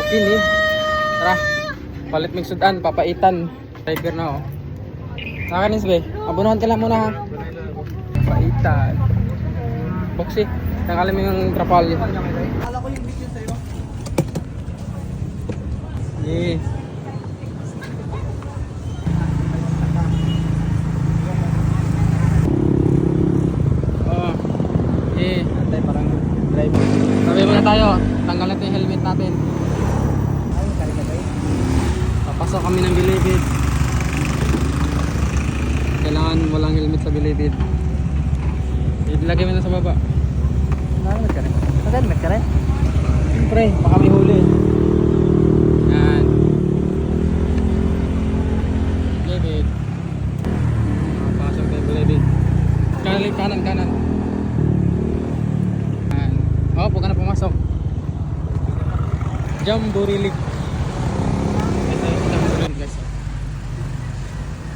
kini. Tara. Palit mig sudan, papaitan. Tiger na oh. Nakanis be. Abunuhan ka lang muna ha. Papaitan. Boxy. Tanggalin mo yung trapal. Akala ko yung video sa'yo. Yes. Oh. Eh, Antay parang drive. sabi muna tayo. Tanggal natin yung helmet natin. Ay, karika tayo. Papasok kami ng Bilibid. Kailangan walang helmet sa Bilibid. Ilagay mo na sa baba. Nakalimit ka rin. Nakalimit ka rin? Siyempre, baka may huli. Yan. Bilibid. Papasok tayo Bilibid. Kanan, kanan, kanan. Yan. Oh, huwag ka na pumasok. Jamboree. Ito yung Jamboree guys.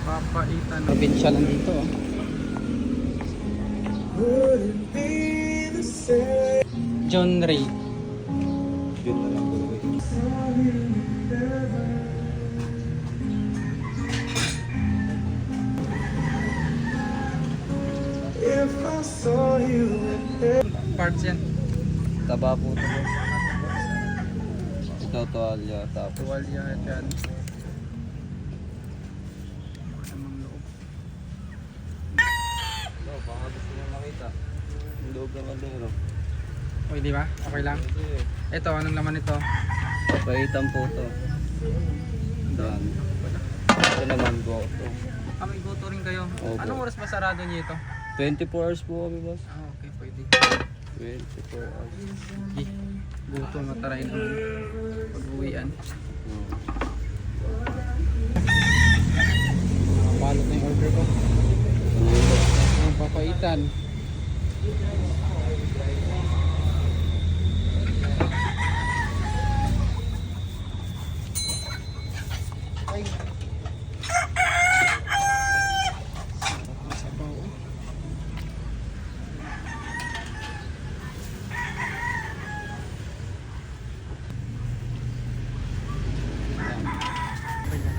Papaitan. Probinsya lang dito. Oh. John Ray. Yun na lang tuloy. Parts yan. Taba po ito. Ito tuwalya. Tapos Tuwalya dyan. Anong loob? baka gusto niya makita. Yung loob ng kaldero. O di ba? Okay lang. Ito, anong laman ito? Papaitan po ito. Yan. Ito naman po ito. Ah, may goto rin kayo. Opo. Anong oras ba sarado niyo ito? 24 hours po kami, boss. Ah, okay, pwede. 24 hours. Eh, goto mataray ng pag-uwian. Balot na yung order ko. Ang papaitan.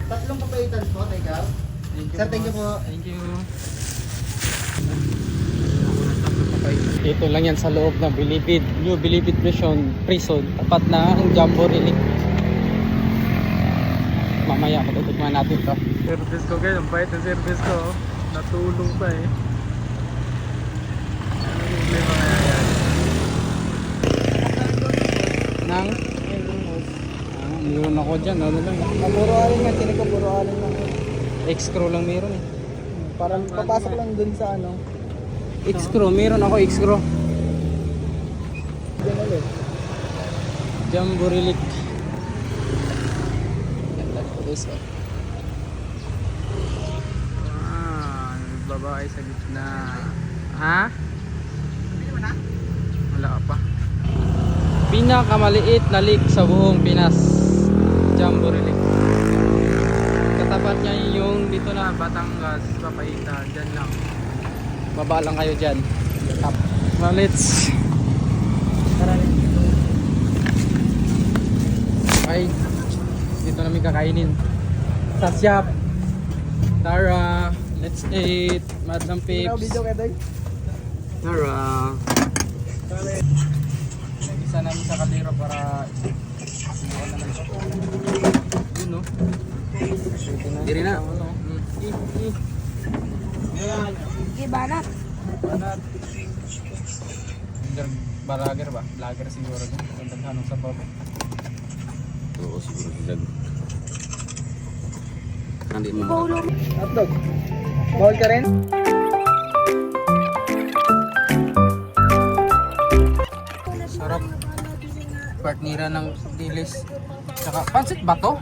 Tatlong papaitan po, teka. Sir, thank you po. Thank you. Dito lang yan sa loob ng Bilibid. New Bilibid Prison. Tapat na ang Jamboree. Mamaya patutukman natin to. Service ko guys, ang bait ng service ko. Natulong pa eh. Ano yung problema kaya yan? Nang? Meron ako dyan, ano lang. Puro alin nga, tinig ko puro alin lang. X-Screw lang meron eh. Parang papasok lang dun sa ano. X-Screw, meron ako X-Screw. Yan ulit. Jamboree. Ganda ko guys oh. Ah, babae sa gitna. Ha? Wala ka pa. Pinakamaliit na lake sa buong Pinas. Jamboree Lake. Katapat niya yung dito na Batangas, Papaitan, dyan lang. Baba lang kayo dyan. Top. Well, let's. Tara rin. Okay. Dito namin kakainin. Sa shop. Tara. Let's eat. Madam Ikaw, Pips. video ka doy. Tara. Isa namin sa kaldero para sinukan naman ito. Yun no. Diri na. Banat. Banat. Vlogger ba? Vlogger siguro din. Ang taghanong sa baba. Oo, siguro vlog. Hindi mo Bawlong. Hotdog. Bawal ka rin? Sarap. Partnira ng dilis. Tsaka pansit ba to?